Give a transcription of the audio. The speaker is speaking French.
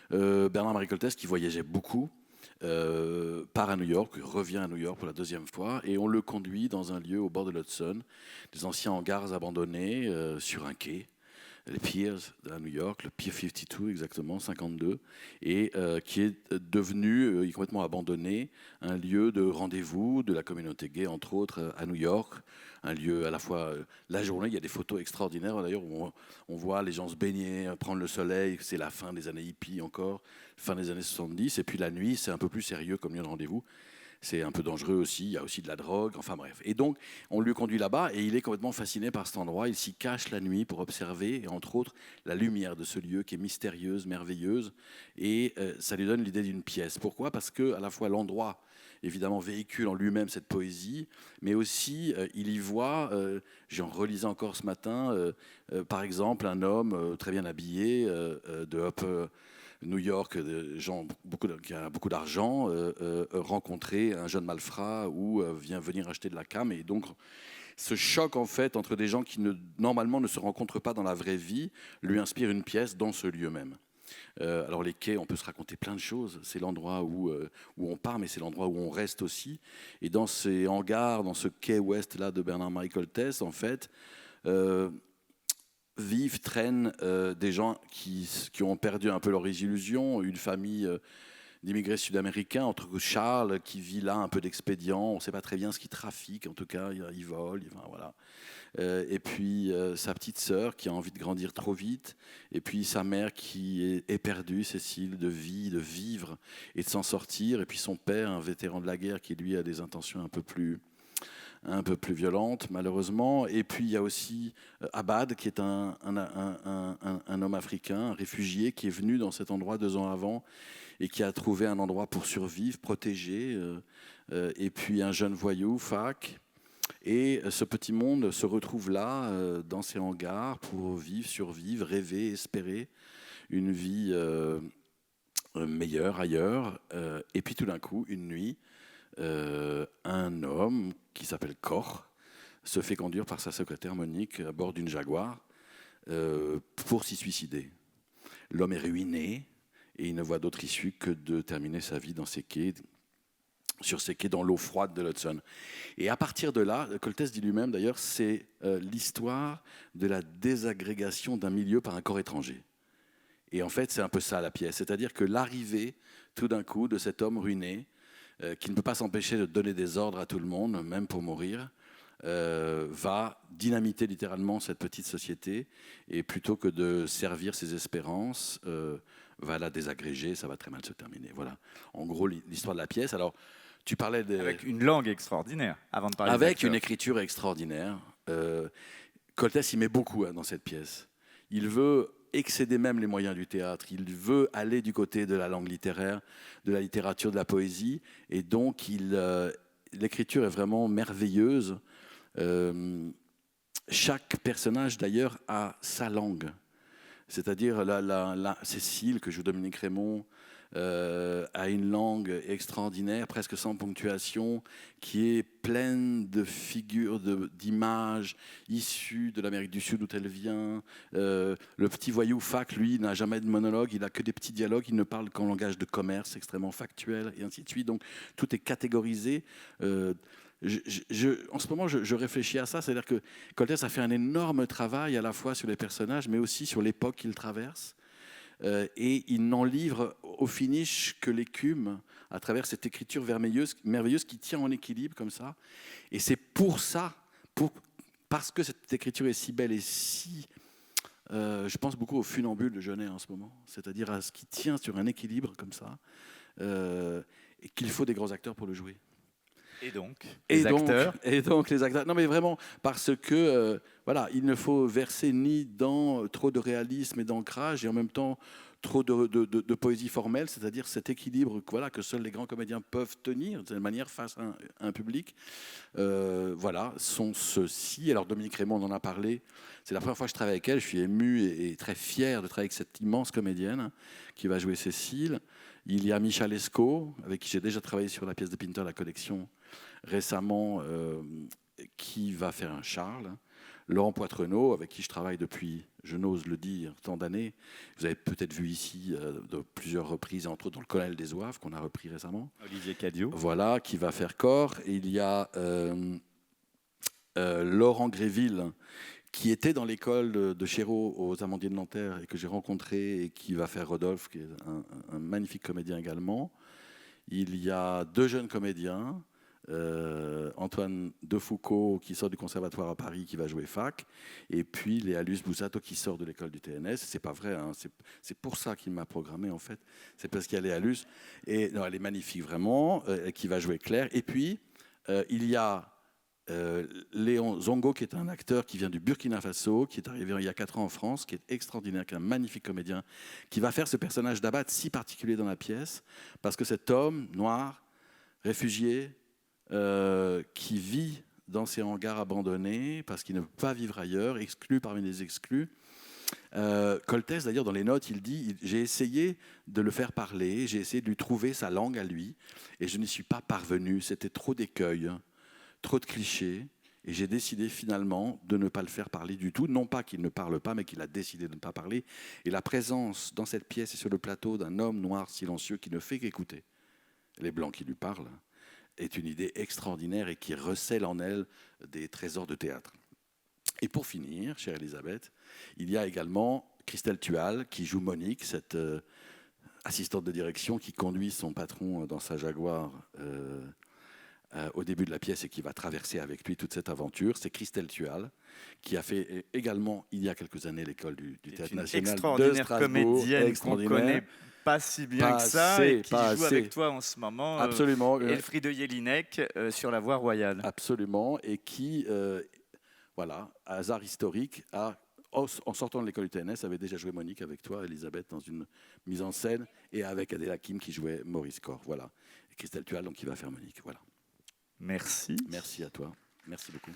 Bernard-Marie Coltès qui voyageait beaucoup, part à New York, revient à New York pour la deuxième fois, et on le conduit dans un lieu au bord de l'Hudson, des anciens hangars abandonnés sur un quai, les Piers à New York, le Pier 52 exactement, 52, et qui est devenu, complètement abandonné, un lieu de rendez-vous de la communauté gay, entre autres, à New York. Un lieu à la fois, la journée, il y a des photos extraordinaires d'ailleurs où on voit les gens se baigner, prendre le soleil, c'est la fin des années hippies encore, fin des années 70, et puis la nuit, c'est un peu plus sérieux comme lieu de rendez-vous. C'est un peu dangereux aussi, il y a aussi de la drogue, enfin bref. Et donc, on lui conduit là-bas et il est complètement fasciné par cet endroit. Il s'y cache la nuit pour observer, et entre autres, la lumière de ce lieu qui est mystérieuse, merveilleuse. Et ça lui donne l'idée d'une pièce. Pourquoi ? Parce que à la fois l'endroit, évidemment, véhicule en lui-même cette poésie, mais aussi il y voit, j'en relisais encore ce matin, par exemple, un homme très bien habillé de Upper New York, gens qui a beaucoup d'argent, rencontrer un jeune malfrat ou vient venir acheter de la cam. Et donc, ce choc en fait entre des gens qui normalement ne se rencontrent pas dans la vraie vie lui inspire une pièce dans ce lieu même. Alors les quais, on peut se raconter plein de choses. C'est l'endroit où on part, mais c'est l'endroit où on reste aussi. Et dans ces hangars, dans ce quai ouest là de Bernard-Marie Coltès, en fait, euh, vivent, traînent des gens qui ont perdu un peu leurs illusions, une famille d'immigrés sud-américains, entre Charles qui vit là un peu d'expédient, on ne sait pas très bien ce qu'il trafique, en tout cas il vole, enfin, voilà. Et puis sa petite sœur qui a envie de grandir trop vite, et puis sa mère qui est éperdue, Cécile, de vie, de vivre et de s'en sortir, et puis son père, un vétéran de la guerre qui lui a des intentions un peu plus violente, malheureusement. Et puis il y a aussi Abad, qui est un homme africain, un réfugié, qui est venu dans cet endroit 2 ans avant et qui a trouvé un endroit pour survivre, protégé. Et puis un jeune voyou, Fac. Et ce petit monde se retrouve là, dans ces hangars, pour vivre, survivre, rêver, espérer une vie meilleure ailleurs. Et puis tout d'un coup, une nuit, un homme qui s'appelle Cor se fait conduire par sa secrétaire Monique à bord d'une Jaguar pour s'y suicider. L'homme est ruiné et il ne voit d'autre issue que de terminer sa vie dans ces quais, sur ces quais dans l'eau froide de l'Hudson. Et à partir de là, Coltès dit lui-même d'ailleurs, c'est l'histoire de la désagrégation d'un milieu par un corps étranger. Et en fait, c'est un peu ça la pièce, c'est-à-dire que l'arrivée tout d'un coup de cet homme ruiné, qui ne peut pas s'empêcher de donner des ordres à tout le monde, même pour mourir, va dynamiter littéralement cette petite société, et plutôt que de servir ses espérances, va la désagréger, ça va très mal se terminer. Voilà, en gros, l'histoire de la pièce. Alors, tu parlais de... Avec une langue extraordinaire, avant de parler des Avec acteurs. une écriture extraordinaire. Coltès y met beaucoup dans cette pièce. Il veut excéder même les moyens du théâtre. Il veut aller du côté de la langue littéraire, de la littérature, de la poésie. Et donc, l'écriture est vraiment merveilleuse. Chaque personnage, d'ailleurs, a sa langue. C'est-à-dire, Cécile, que joue Dominique Raymond, a une langue extraordinaire, presque sans ponctuation, qui est pleine de figures, d'images issues de l'Amérique du Sud, d'où elle vient. Le petit voyou Fac, lui, n'a jamais de monologue, il n'a que des petits dialogues, il ne parle qu'en langage de commerce extrêmement factuel, et ainsi de suite. Donc tout est catégorisé. En ce moment, je réfléchis à ça, c'est-à-dire que Coltès a fait un énorme travail à la fois sur les personnages, mais aussi sur l'époque qu'il traverse. Et il n'en livre au finish que l'écume à travers cette écriture merveilleuse qui tient en équilibre comme ça. Et c'est pour ça, parce que cette écriture est si belle et si... je pense beaucoup au funambule de Genet en ce moment, c'est-à-dire à ce qui tient sur un équilibre comme ça, et qu'il faut des grands acteurs pour le jouer. Et donc, les acteurs. Et donc les acteurs. Non, mais vraiment, parce que voilà, il ne faut verser ni dans trop de réalisme et d'ancrage, et en même temps trop de poésie formelle, c'est-à-dire cet équilibre voilà, que seuls les grands comédiens peuvent tenir de cette manière face à un public. Voilà, sont ceux-ci. Alors Dominique Raymond, on en a parlé. C'est la première fois que je travaille avec elle. Je suis ému et très fier de travailler avec cette immense comédienne qui va jouer Cécile. Il y a Michal Lescaut, avec qui j'ai déjà travaillé sur la pièce de Pinter, la collection, récemment, qui va faire un Charles. Laurent Poitrenaud, avec qui je travaille depuis, je n'ose le dire, tant d'années. Vous avez peut-être vu ici de plusieurs reprises, entre autres dans Le Colonel des Zouaves, qu'on a repris récemment. Olivier Cadieux. Voilà, qui va faire corps. Et il y a Laurent Gréville, qui était dans l'école de Chéreau aux Amandiers de Nanterre et que j'ai rencontré et qui va faire Rodolphe, qui est un magnifique comédien également. Il y a 2 jeunes comédiens, Antoine Defoucault qui sort du conservatoire à Paris qui va jouer Fac, et puis Léa Luce Boussato qui sort de l'école du TNS. C'est pas vrai, hein, c'est pour ça qu'il m'a programmé en fait. C'est parce qu'il y a Léa Luce, et non, elle est magnifique vraiment, qui va jouer Claire. Et puis il y a Léon Zongo, qui est un acteur qui vient du Burkina Faso, qui est arrivé il y a 4 ans en France, qui est extraordinaire, qui est un magnifique comédien, qui va faire ce personnage d'Abad si particulier dans la pièce, parce que cet homme noir, réfugié, qui vit dans ces hangars abandonnés, parce qu'il ne peut pas vivre ailleurs, exclu parmi les exclus. Coltès, d'ailleurs, dans les notes, il dit « J'ai essayé de le faire parler, j'ai essayé de lui trouver sa langue à lui, et je n'y suis pas parvenu, c'était trop d'écueils. » Trop de clichés, et j'ai décidé finalement de ne pas le faire parler du tout. Non pas qu'il ne parle pas, mais qu'il a décidé de ne pas parler. Et la présence dans cette pièce et sur le plateau d'un homme noir silencieux qui ne fait qu'écouter les Blancs qui lui parlent est une idée extraordinaire et qui recèle en elle des trésors de théâtre. Et pour finir, chère Elisabeth, il y a également Christelle Tual qui joue Monique, cette assistante de direction qui conduit son patron dans sa Jaguar au début de la pièce et qui va traverser avec lui toute cette aventure. C'est Christelle Tual, qui a fait également, il y a quelques années, l'école du Théâtre National de Strasbourg. Comédienne qu'on ne connaît pas si bien que ça, et qui joue avec toi en ce moment. Absolument. Elfriede Jelinek sur La Voie Royale. Absolument, et qui, voilà, hasard historique, en sortant de l'école du TNS, avait déjà joué Monique avec toi, Elisabeth, dans une mise en scène, et avec Adèle Hakim qui jouait Maurice Corr. Voilà. Et Christelle Tual, donc, qui va faire Monique. Voilà. Merci. Merci à toi. Merci beaucoup.